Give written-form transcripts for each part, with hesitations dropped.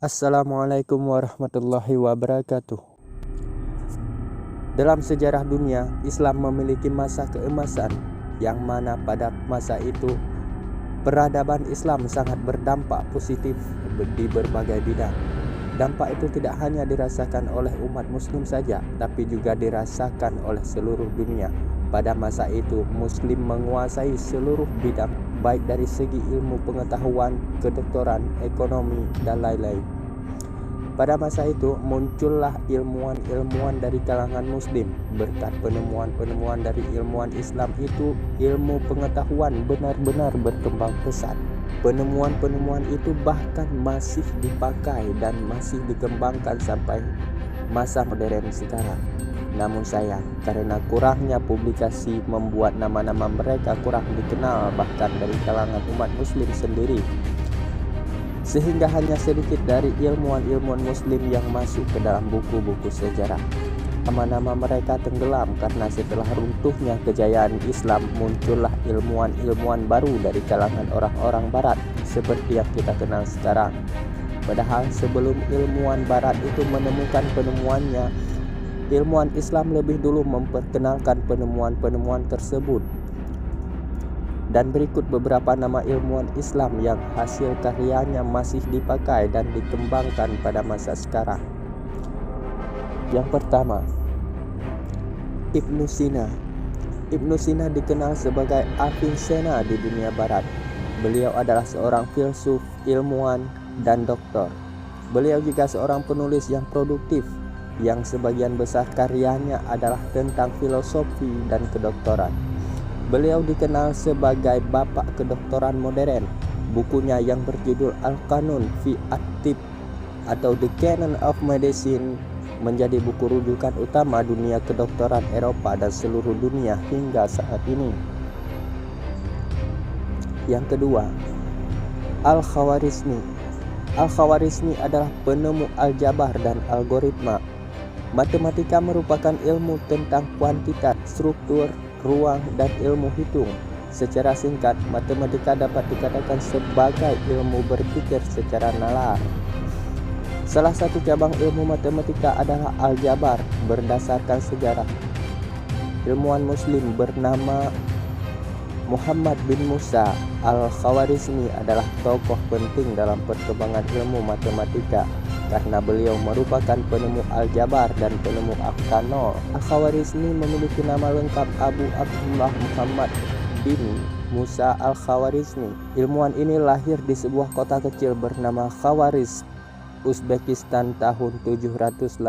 Assalamualaikum warahmatullahi wabarakatuh. Dalam sejarah dunia, Islam memiliki masa keemasan yang mana pada masa itu peradaban Islam sangat berdampak positif di berbagai bidang. Dampak itu tidak hanya dirasakan oleh umat muslim saja, tapi juga dirasakan oleh seluruh dunia. Pada masa itu, muslim menguasai seluruh bidang, baik dari segi ilmu pengetahuan, kedokteran, ekonomi, dan lain-lain. Pada masa itu muncullah ilmuwan-ilmuwan dari kalangan muslim. Berkat penemuan-penemuan dari ilmuwan Islam itu, ilmu pengetahuan benar-benar berkembang pesat. Penemuan-penemuan itu bahkan masih dipakai dan masih dikembangkan sampai masa modern sekarang. Namun sayang, karena kurangnya publikasi membuat nama-nama mereka kurang dikenal bahkan dari kalangan umat muslim sendiri. Sehingga hanya sedikit dari ilmuwan-ilmuwan muslim yang masuk ke dalam buku-buku sejarah. Nama-nama mereka tenggelam karena setelah runtuhnya kejayaan Islam, muncullah ilmuwan-ilmuwan baru dari kalangan orang-orang barat seperti yang kita kenal sekarang. Padahal sebelum ilmuwan barat itu menemukan penemuannya, ilmuwan Islam lebih dulu memperkenalkan penemuan-penemuan tersebut. Dan berikut beberapa nama ilmuwan Islam yang hasil karyanya masih dipakai dan dikembangkan pada masa sekarang. Yang pertama, Ibnu Sina. Ibnu Sina dikenal sebagai Avicenna di dunia barat. Beliau adalah seorang filsuf, ilmuwan, dan doktor. Beliau juga seorang penulis yang produktif, yang sebagian besar karyanya adalah tentang filosofi dan kedokteran. Beliau dikenal sebagai bapak kedokteran modern. Bukunya yang berjudul Al-Qanun fi At-Tib atau The Canon of Medicine menjadi buku rujukan utama dunia kedokteran Eropa dan seluruh dunia hingga saat ini. Yang kedua, Al-Khawarizmi. Al-Khawarizmi adalah penemu aljabar dan algoritma. Matematika merupakan ilmu tentang kuantitas, struktur, ruang, dan ilmu hitung. Secara singkat, matematika dapat dikatakan sebagai ilmu berpikir secara nalar. Salah satu cabang ilmu matematika adalah aljabar. Berdasarkan sejarah, ilmuwan muslim bernama Muhammad bin Musa Al-Khawarizmi adalah tokoh penting dalam perkembangan ilmu matematika karena beliau merupakan penemu aljabar dan penemu aktanol. Al-Khawarizmi memiliki nama lengkap Abu Abdullah Muhammad bin Musa Al-Khawarizmi. Ilmuwan ini lahir di sebuah kota kecil bernama Khawariz, Uzbekistan tahun 780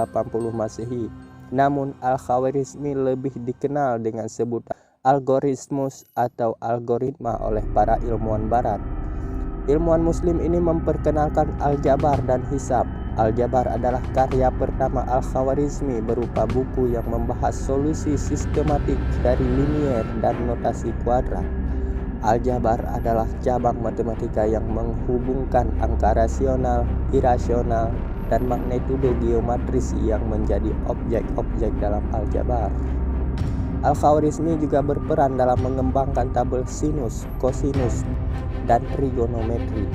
Masehi. Namun Al-Khawarizmi lebih dikenal dengan sebutan algoritmus atau algoritma oleh para ilmuwan barat. Ilmuwan muslim ini memperkenalkan aljabar dan hisab. Aljabar adalah karya pertama Al-Khawarizmi berupa buku yang membahas solusi sistematik dari linier dan notasi kuadrat. Aljabar adalah cabang matematika yang menghubungkan angka rasional, irasional, dan magnitudo geometris yang menjadi objek-objek dalam aljabar. Al-Khawarizmi juga berperan dalam mengembangkan tabel sinus, kosinus, dan trigonometri.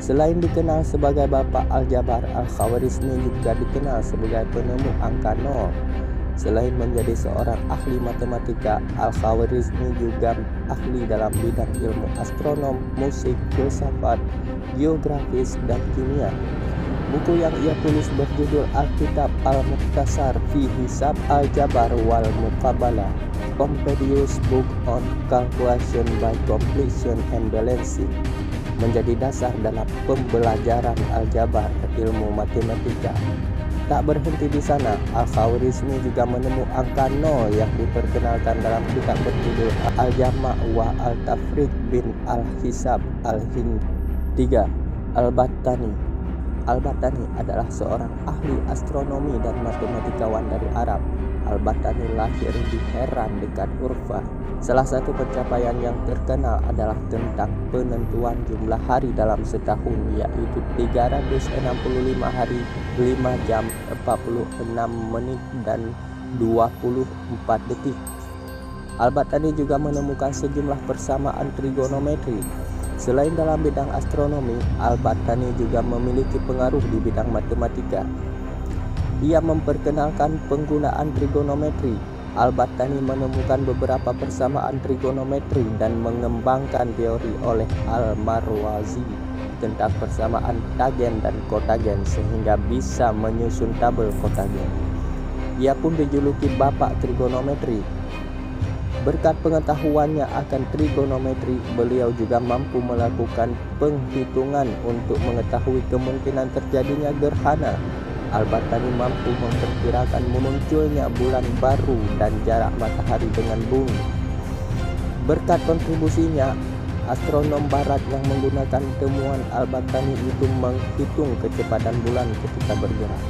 Selain dikenal sebagai bapak aljabar, Al-Khawarizmi juga dikenal sebagai penemu angka nol. Selain menjadi seorang ahli matematika, Al-Khawarizmi juga ahli dalam bidang ilmu astronom, musik, filsafat, geografis, dan kimia. Buku yang ia tulis berjudul Alkitab Al-Mukhtasar fi Hisab Al-Jabar wal Muqabalah, Compedius Book on Calculation by Completion and Balancing, menjadi dasar dalam pembelajaran aljabar ilmu matematika. Tak berhenti di sana, Al-Khawarizmi juga menemu angka nol yang diperkenalkan dalam kitab berjudul Al-Jama' wa Al-Tafriq bin Al-Hisab Al-Hind. 3. Al-Battani. Al-Battani adalah seorang ahli astronomi dan matematikawan dari Arab. Al-Battani lahir di Heran dekat Urfa. Salah satu pencapaian yang terkenal adalah tentang penentuan jumlah hari dalam setahun, yaitu 365 hari, 5 jam, 46 menit, dan 24 detik. Al-Battani juga menemukan sejumlah persamaan trigonometri. Selain dalam bidang astronomi, Al-Battani juga memiliki pengaruh di bidang matematika. Ia memperkenalkan penggunaan trigonometri. Al-Battani menemukan beberapa persamaan trigonometri dan mengembangkan teori oleh Al-Marwazi tentang persamaan tagen dan kotagen sehingga bisa menyusun tabel kotagen. Ia pun dijuluki Bapak Trigonometri. Berkat pengetahuannya akan trigonometri, beliau juga mampu melakukan penghitungan untuk mengetahui kemungkinan terjadinya gerhana. Al-Battani mampu memperkirakan munculnya bulan baru dan jarak matahari dengan bumi. Berkat kontribusinya, astronom barat yang menggunakan temuan Al-Battani itu menghitung kecepatan bulan ketika bergerak.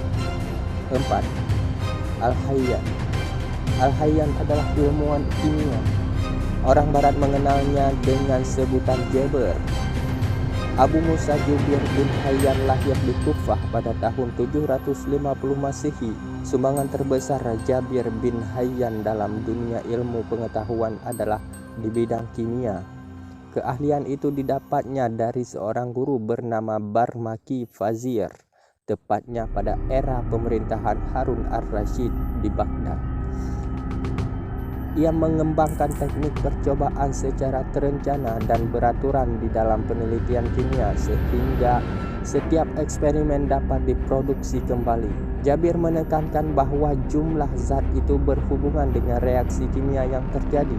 4. Al-Hayyan. Al-Hayyan adalah ilmuwan kimia. Orang barat mengenalnya dengan sebutan Jaber. Abu Musa Jubir bin Hayyan lahir di Kufah pada tahun 750 Masehi. Sumbangan terbesar Jabir bin Hayyan dalam dunia ilmu pengetahuan adalah di bidang kimia. Keahlian itu didapatnya dari seorang guru bernama Barmaki Fazir, tepatnya pada era pemerintahan Harun ar-Rasyid di Baghdad. Ia mengembangkan teknik percobaan secara terencana dan beraturan di dalam penelitian kimia sehingga setiap eksperimen dapat diproduksi kembali. Jabir menekankan bahwa jumlah zat itu berhubungan dengan reaksi kimia yang terjadi.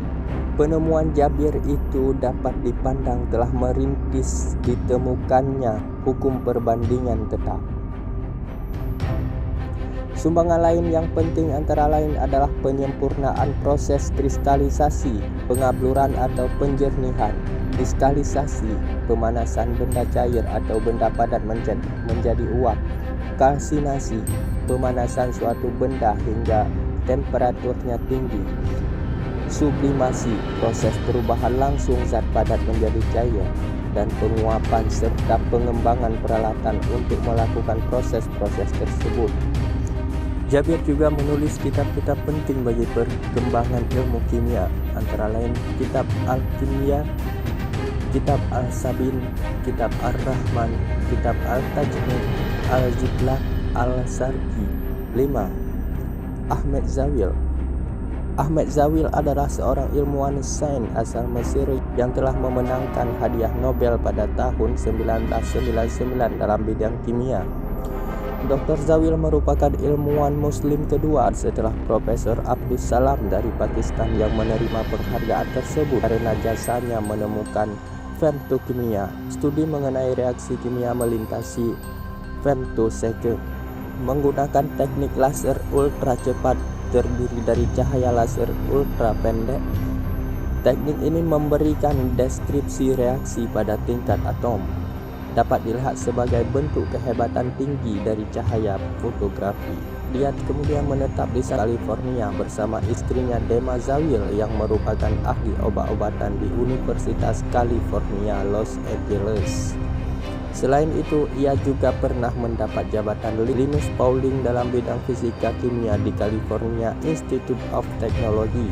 Penemuan Jabir itu dapat dipandang telah merintis ditemukannya hukum perbandingan tetap. Sumbangan lain yang penting antara lain adalah penyempurnaan proses kristalisasi, pengabluran atau penjernihan, kristalisasi, pemanasan benda cair atau benda padat menjadi uap, kalsinasi, pemanasan suatu benda hingga temperaturnya tinggi, sublimasi, proses perubahan langsung zat padat menjadi cair, dan penguapan serta pengembangan peralatan untuk melakukan proses-proses tersebut. Jabir juga menulis kitab-kitab penting bagi perkembangan ilmu kimia, antara lain Kitab Al-Kimia, Kitab Al-Sabin, Kitab Ar-Rahman, Kitab Al-Tajmid, Al-Jiblah, Al-Sarki. 5. Ahmed Zawil. Ahmed Zawil adalah seorang ilmuwan sains asal Mesir yang telah memenangkan hadiah Nobel pada tahun 1999 dalam bidang kimia. Dr. Zawil merupakan ilmuwan muslim kedua setelah Profesor Abdus Salam dari Pakistan yang menerima penghargaan tersebut karena jasanya menemukan femtokimia, studi mengenai reaksi kimia melintasi femtosecond menggunakan teknik laser ultra cepat terdiri dari cahaya laser ultra pendek. Teknik ini memberikan deskripsi reaksi pada tingkat atom. Dapat dilihat sebagai bentuk kehebatan tinggi dari cahaya fotografi. Dia kemudian menetap di California bersama istrinya Dema Zawil yang merupakan ahli obat-obatan di Universitas California, Los Angeles. Selain itu, ia juga pernah mendapat jabatan Linus Pauling dalam bidang fisika kimia di California Institute of Technology.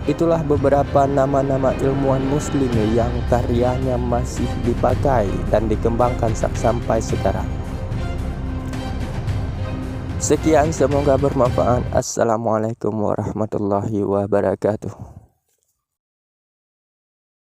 Itulah beberapa nama-nama ilmuwan muslim yang karyanya masih dipakai dan dikembangkan sampai sekarang. Sekian, semoga bermanfaat. Assalamualaikum warahmatullahi wabarakatuh.